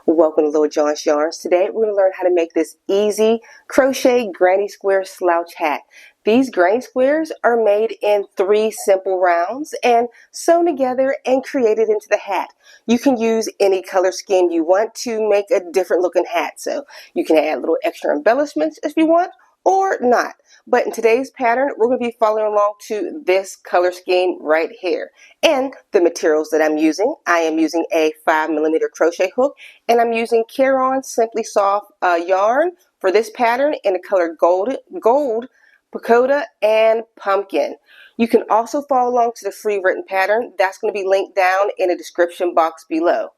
Welcome to Little John's Yarns. Today we're going to learn how to make this easy crochet granny square slouch hat. These granny squares are made in 3 simple rounds and sewn together and created into the hat. You can use any color scheme you want to make a different looking hat. So you can add little extra embellishments if you want or not. But in today's pattern, we're going to be following along to this color scheme right here. And the materials that I'm using, I am using a 5mm crochet hook, and I'm using Caron Simply Soft yarn for this pattern in the color gold, Pagoda, and pumpkin. You can also follow along to the free written pattern. That's going to be linked down in the description box below.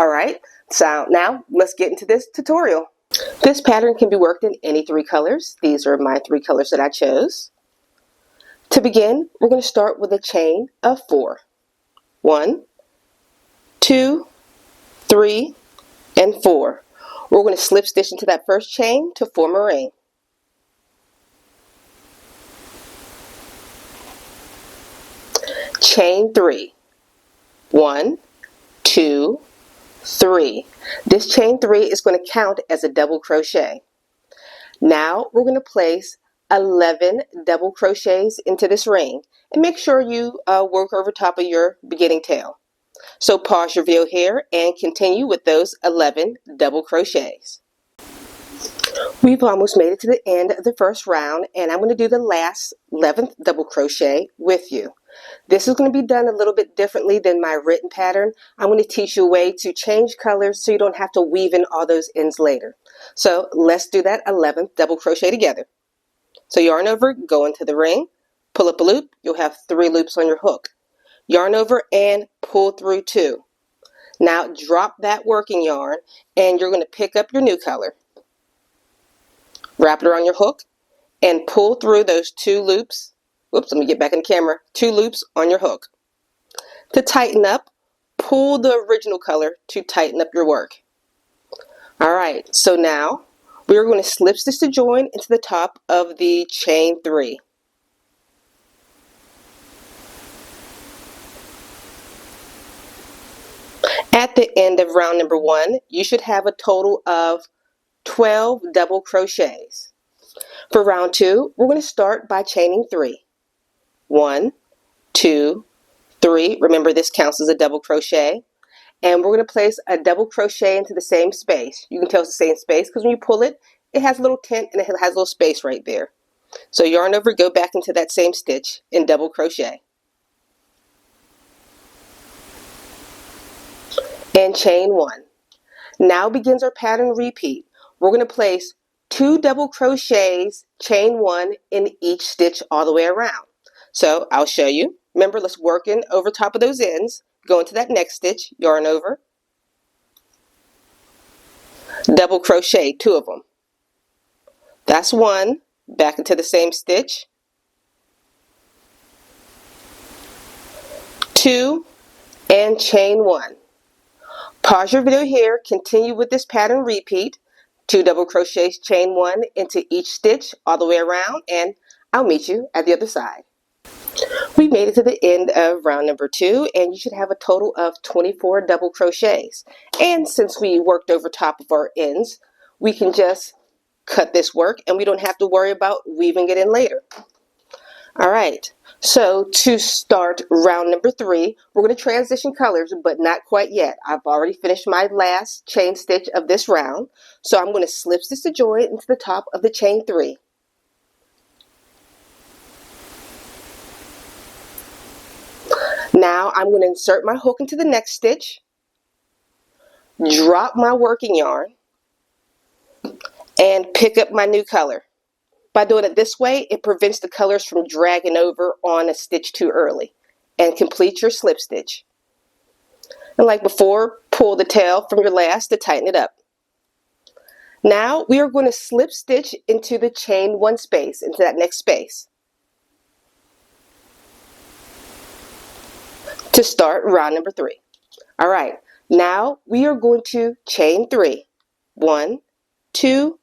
Alright, so now let's get into this tutorial. This pattern can be worked in any 3 colors. These are my 3 colors that I chose. To begin, we're going to start with a chain of 4. 1, 2, 3, and 4. We're going to slip stitch into that first chain to form a ring. Chain 3. 1, 2, 3. This chain 3 is going to count as a double crochet. Now we're going to place 11 double crochets into this ring, and make sure you work over top of your beginning tail. So pause your video here and continue with those 11 double crochets. We've almost made it to the end of the first round, and I'm going to do the last 11th double crochet with you. This is going to be done a little bit differently than my written pattern. I'm going to teach you a way to change colors so you don't have to weave in all those ends later. So let's do that 11th double crochet together. So yarn over, go into the ring, pull up a loop. You'll have 3 loops on your hook. Yarn over and pull through 2. Now drop that working yarn and you're going to pick up your new color. Wrap it around your hook and pull through those 2 loops. Whoops, let me get back in the camera. 2 loops on your hook. To tighten up, pull the original color to tighten up your work. Alright, so now we're going to slip stitch to join into the top of the chain 3. At the end of round number 1, you should have a total of 12 double crochets. For round 2, we're going to start by chaining 3. 1, 2, 3. Remember, this counts as a double crochet. And we're going to place a double crochet into the same space. You can tell it's the same space because when you pull it, it has a little tent and it has a little space right there. So yarn over, go back into that same stitch and double crochet. And chain 1. Now begins our pattern repeat. We're going to place 2 double crochets, chain 1 in each stitch all the way around. So I'll show you. Remember, let's work in over top of those ends. Go into that next stitch, yarn over, double crochet 2 of them. That's 1. Back into the same stitch. 2 and chain 1. Pause your video here. Continue with this pattern repeat. 2 double crochets, chain 1 into each stitch all the way around, and I'll meet you at the other side. We made it to the end of round number 2, and you should have a total of 24 double crochets. And since we worked over top of our ends, we can just cut this work and we don't have to worry about weaving it in later. Alright, so to start round number 3, we're going to transition colors, but not quite yet. I've already finished my last chain stitch of this round, so I'm going to slip stitch to join into the top of the chain 3. Now I'm going to insert my hook into the next stitch, drop my working yarn, and pick up my new color. By doing it this way, it prevents the colors from dragging over on a stitch too early. And complete your slip stitch. And like before, pull the tail from your last to tighten it up. Now we are going to slip stitch into the chain 1 space, into that next space, to start round number 3. Alright, now we are going to chain 3. 1, 2,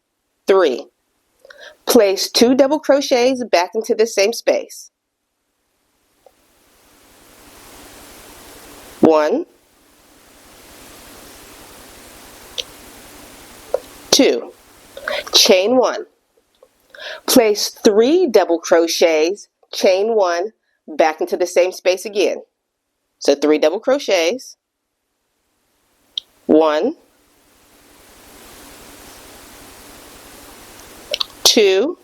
3. Place 2 double crochets back into the same space. 1, 2, chain 1. Place 3 double crochets, chain 1, back into the same space again. So 3 double crochets, 1, 2,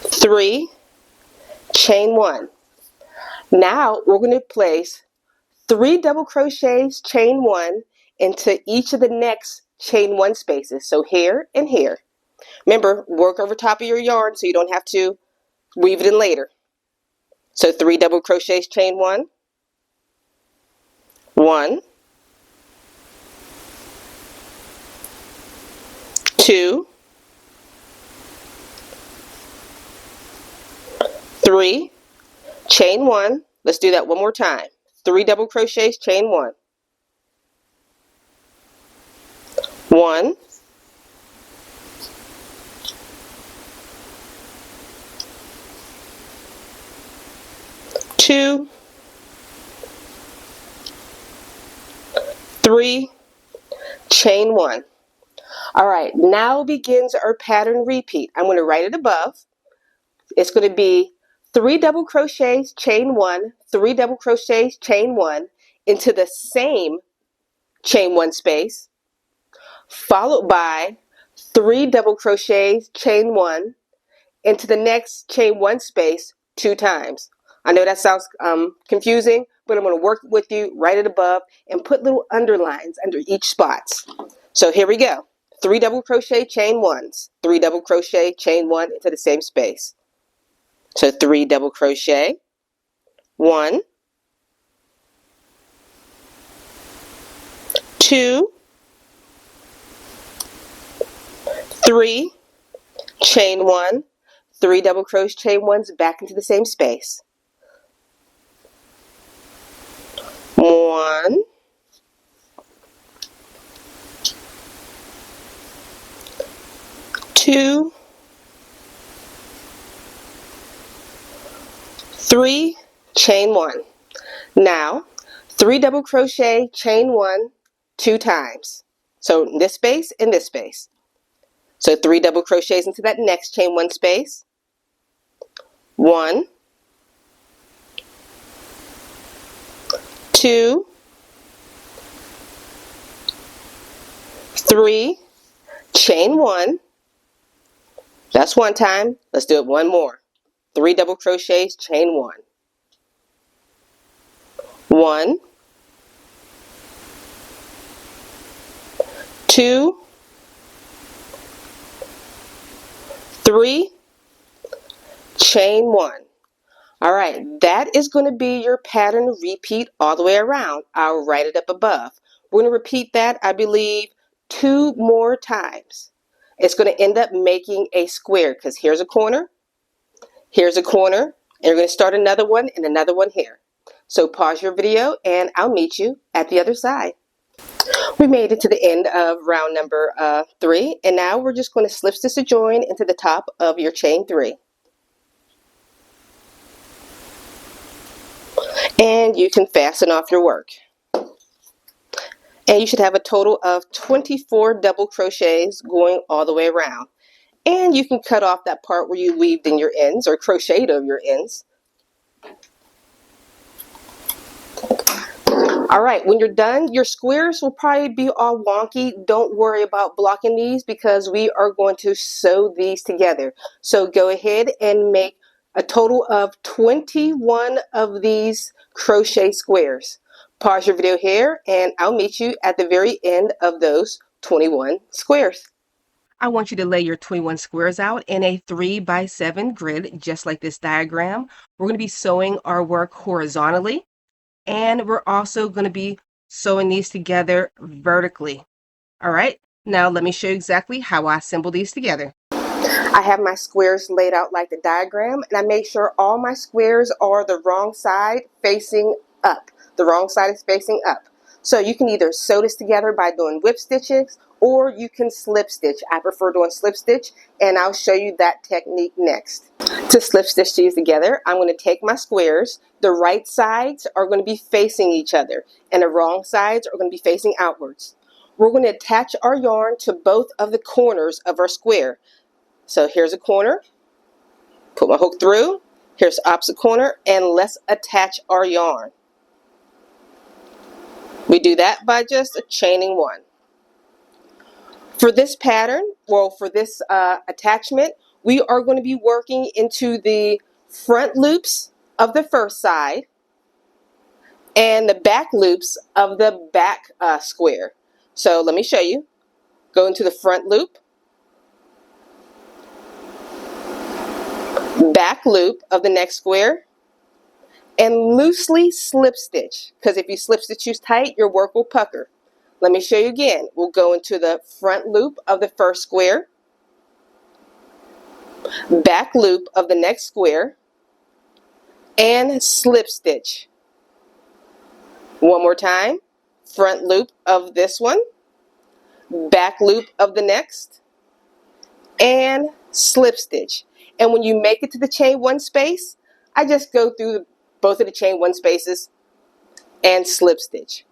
3, chain 1. Now we're going to place 3 double crochets, chain 1 into each of the next chain 1 spaces. So here and here. Remember, work over top of your yarn so you don't have to weave it in later. So 3 double crochets, chain 1, 1, 2, 3, chain 1. Let's do that one more time. 3 double crochets, chain 1, 1, 2, 3, chain 1. All right, now begins our pattern repeat. I'm going to write it above. It's going to be 3 double crochets, chain 1, 3 double crochets, chain 1 into the same chain 1 space, followed by 3 double crochets, chain 1 into the next chain 1 space 2 times. I know that sounds confusing, but I'm going to work with you, write it above, and put little underlines under each spots. So here we go. 3 double crochet, chain 1s, 3 double crochet, chain 1 into the same space. So 3 double crochet, 1, 2, 3, chain 1, 3 double crochet, chain 1s back into the same space. 1, 2, 3, chain 1. Now 3 double crochet, chain 1 2 times. So in this space and this space. So 3 double crochets into that next chain 1 space. 1, 2, 3, chain 1. That's one time. Let's do it one more. 3 double crochets, chain 1. 1, 2, 3, chain 1. All right, that is going to be your pattern repeat all the way around. I'll write it up above. We're going to repeat that, I believe, 2 more times. It's going to end up making a square because here's a corner, and you're going to start another one and another one here. So pause your video and I'll meet you at the other side. We made it to the end of round number 3, and now we're just going to slip stitch a join into the top of your chain 3. And you can fasten off your work. And you should have a total of 24 double crochets going all the way around. And you can cut off that part where you weaved in your ends or crocheted over your ends. Alright, when you're done, your squares will probably be all wonky. Don't worry about blocking these because we are going to sew these together. So go ahead and make a total of 21 of these crochet squares. Pause your video here and I'll meet you at the very end of those 21 squares. I want you to lay your 21 squares out in a 3x7 grid, just like this diagram. We're going to be sewing our work horizontally, and we're also going to be sewing these together vertically. All right, now let me show you exactly how I assemble these together. I have my squares laid out like the diagram, and I make sure all my squares are the wrong side facing up. The wrong side is facing up. So you can either sew this together by doing whip stitches, or you can slip stitch. I prefer doing slip stitch, and I'll show you that technique next. To slip stitch these together, I'm going to take my squares. The right sides are going to be facing each other, and the wrong sides are going to be facing outwards. We're going to attach our yarn to both of the corners of our square. So here's a corner, put my hook through, here's the opposite corner, and let's attach our yarn. We do that by just chaining one. For this pattern, well, for this attachment, we are going to be working into the front loops of the first side and the back loops of the back square. So let me show you. Go into the front loop, back loop of the next square, and loosely slip stitch, because if you slip stitch too tight, your work will pucker. Let me show you again. We'll go into the front loop of the first square, back loop of the next square, and slip stitch. One more time. Front loop of this one, back loop of the next, and slip stitch. And when you make it to the chain one space, I just go through both of the chain one spaces and slip stitch.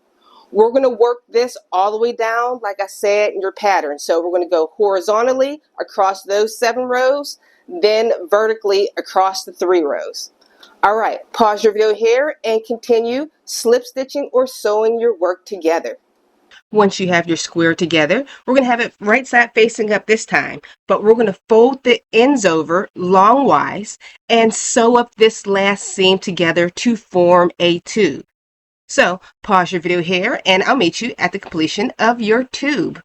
We're going to work this all the way down, like I said, in your pattern. So we're going to go horizontally across those 7 rows, then vertically across the 3 rows. All right, pause your video here and continue slip stitching or sewing your work together. Once you have your square together, we're going to have it right side facing up this time, but we're going to fold the ends over longwise and sew up this last seam together to form a tube. So pause your video here and I'll meet you at the completion of your tube.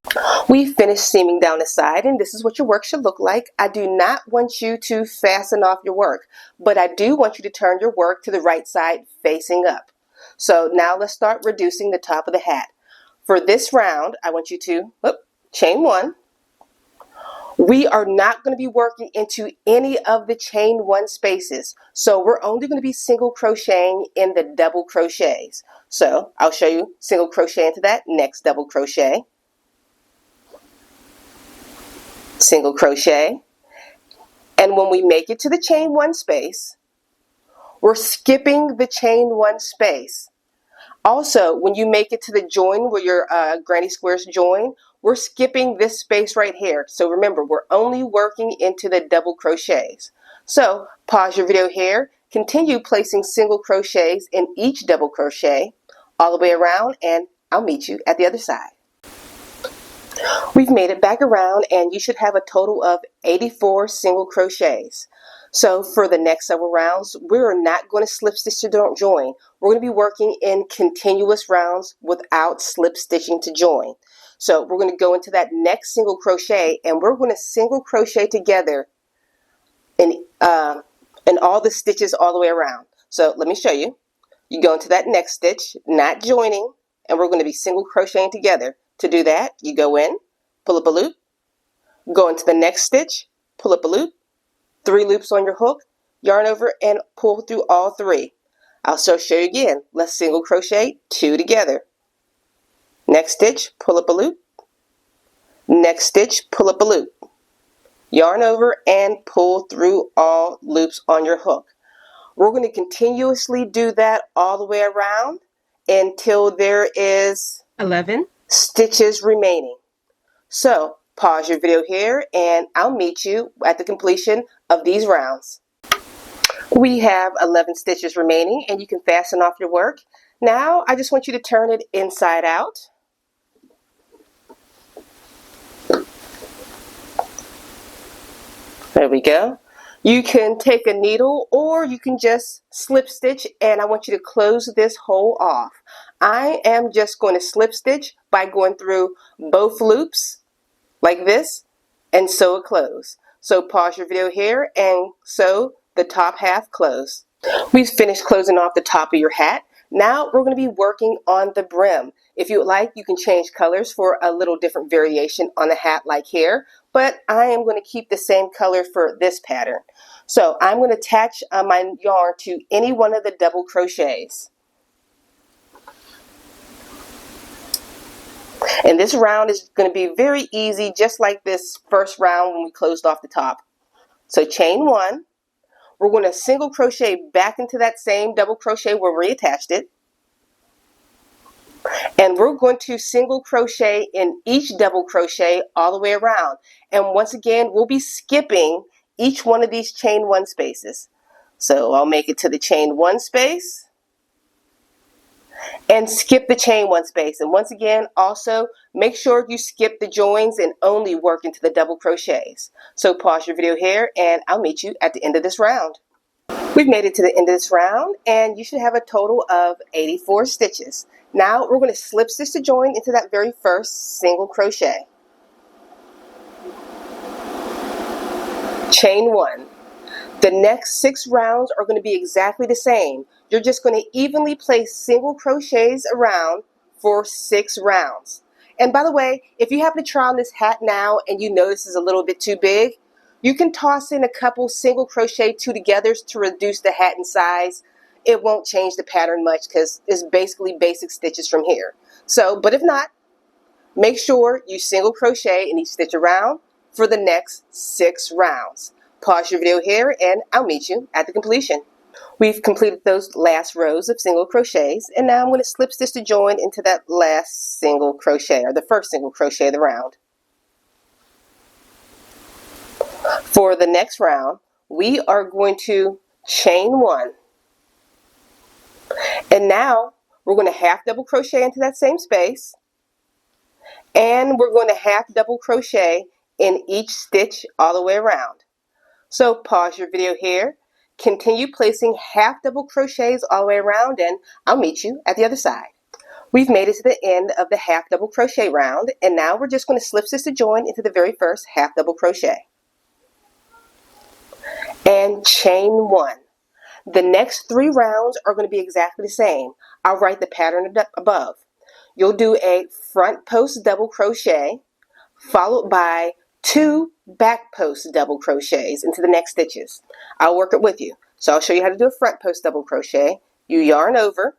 We finished seaming down the side, and this is what your work should look like. I do not want you to fasten off your work, but I do want you to turn your work to the right side facing up. So now let's start reducing the top of the hat. For this round, I want you to chain one. We are not going to be working into any of the chain one spaces. So we're only going to be single crocheting in the double crochets. So I'll show you single crochet into that next double crochet. Single crochet. And when we make it to the chain one space, we're skipping the chain one space. Also, when you make it to the join where your granny squares join, we're skipping this space right here. So remember, we're only working into the double crochets. So pause your video here, continue placing single crochets in each double crochet all the way around, and I'll meet you at the other side. We've made it back around, and you should have a total of 84 single crochets. So for the next several rounds, we're not going to slip stitch to join. We're going to be working in continuous rounds without slip stitching to join. So we're going to go into that next single crochet, and we're going to single crochet together in all the stitches all the way around. So let me show you. You go into that next stitch, not joining, and we're going to be single crocheting together. To do that, you go in, pull up a loop, go into the next stitch, pull up a loop, 3 loops on your hook, yarn over, and pull through all 3. I'll also show you again. Let's single crochet 2 together. Next stitch, pull up a loop. Next stitch, pull up a loop. Yarn over and pull through all loops on your hook. We're going to continuously do that all the way around until there is 11 stitches remaining. So pause your video here and I'll meet you at the completion of these rounds. We have 11 stitches remaining, and you can fasten off your work. Now I just want you to turn it inside out. There we go. You can take a needle or you can just slip stitch, and I want you to close this hole off. I am just going to slip stitch by going through both loops like this and sew it closed. So pause your video here and sew the top half closed. We've finished closing off the top of your hat. Now we're going to be working on the brim. If you would like, you can change colors for a little different variation on the hat like here, but I am going to keep the same color for this pattern. So I'm going to attach my yarn to any one of the double crochets. And this round is going to be very easy, just like this first round when we closed off the top. So chain 1, we're going to single crochet back into that same double crochet where we attached it. And we're going to single crochet in each double crochet all the way around. And once again, we'll be skipping each one of these chain 1 spaces. So I'll make it to the chain 1 space and skip the chain 1 space. And once again, also make sure you skip the joins and only work into the double crochets. So pause your video here and I'll meet you at the end of this round. We've made it to the end of this round and you should have a total of 84 stitches. Now we're going to slip stitch to join into that very first single crochet. Chain 1. The next 6 rounds are going to be exactly the same. You're just going to evenly place single crochets around for 6 rounds. And by the way, if you happen to try on this hat now and you notice it's a little bit too big, you can toss in a couple single crochet 2-togethers to reduce the hat in size. It won't change the pattern much because it's basically basic stitches from here. So, but if not, make sure you single crochet in each stitch around for the next 6 rounds. Pause your video here and I'll meet you at the completion. We've completed those last rows of single crochets and now I'm going to slip stitch to join into that last single crochet, or the first single crochet of the round. For the next round, we are going to chain 1. And now we're going to half double crochet into that same space. And we're going to half double crochet in each stitch all the way around. So pause your video here. Continue placing half double crochets all the way around and I'll meet you at the other side. We've made it to the end of the half double crochet round and now we're just going to slip stitch to join into the very first half double crochet. And chain 1. The next 3 rounds are going to be exactly the same. I'll write the pattern above. You'll do a front post double crochet followed by 2 back post double crochets into the next stitches. I'll work it with you. So I'll show you how to do a front post double crochet. You yarn over,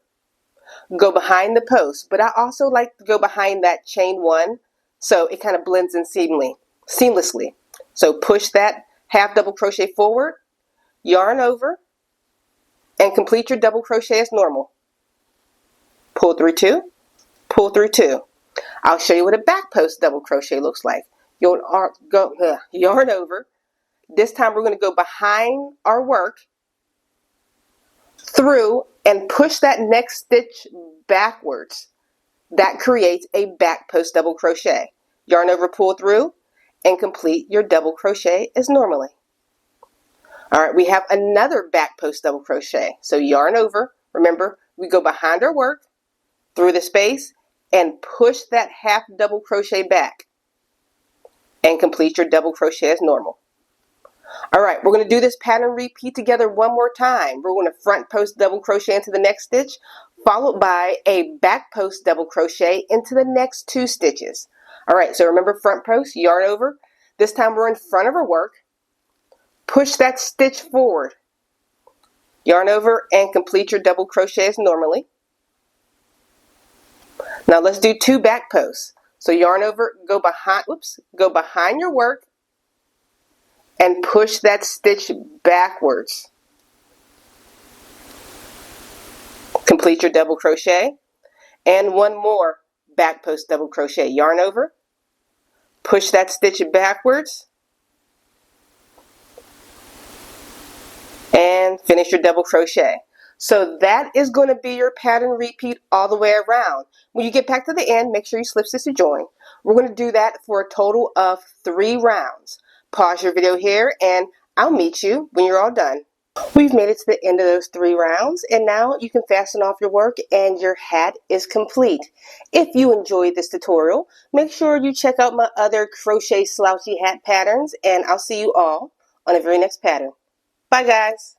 go behind the post, but I also like to go behind that chain 1 so it kind of blends in seamlessly. So push that half double crochet forward, yarn over, and complete your double crochet as normal. Pull through 2, pull through 2. I'll show you what a back post double crochet looks like. You'll yarn over. This time we're going to go behind our work, through, and push that next stitch backwards. That creates a back post double crochet. Yarn over, pull through, and complete your double crochet as normally. Alright, we have another back post double crochet. So yarn over, remember, we go behind our work, through the space, and push that half double crochet back. And complete your double crochet as normal. Alright, we're going to do this pattern repeat together one more time. We're going to front post double crochet into the next stitch, followed by a back post double crochet into the next 2 stitches. Alright, so remember front post, yarn over. This time we're in front of our work. Push that stitch forward. Yarn over and complete your double crochet as normally. Now let's do 2 back posts. So yarn over, go behind your work and push that stitch backwards. Complete your double crochet. And one more back post double crochet. Yarn over, push that stitch backwards, and finish your double crochet. So that is going to be your pattern repeat all the way around. When you get back to the end, make sure you slip stitch to join. We're going to do that for a total of 3 rounds. Pause your video here and I'll meet you when you're all done. We've made it to the end of those 3 rounds and now you can fasten off your work and your hat is complete. If you enjoyed this tutorial, make sure you check out my other Crochet Slouchy hat patterns and I'll see you all on the very next pattern. Bye guys!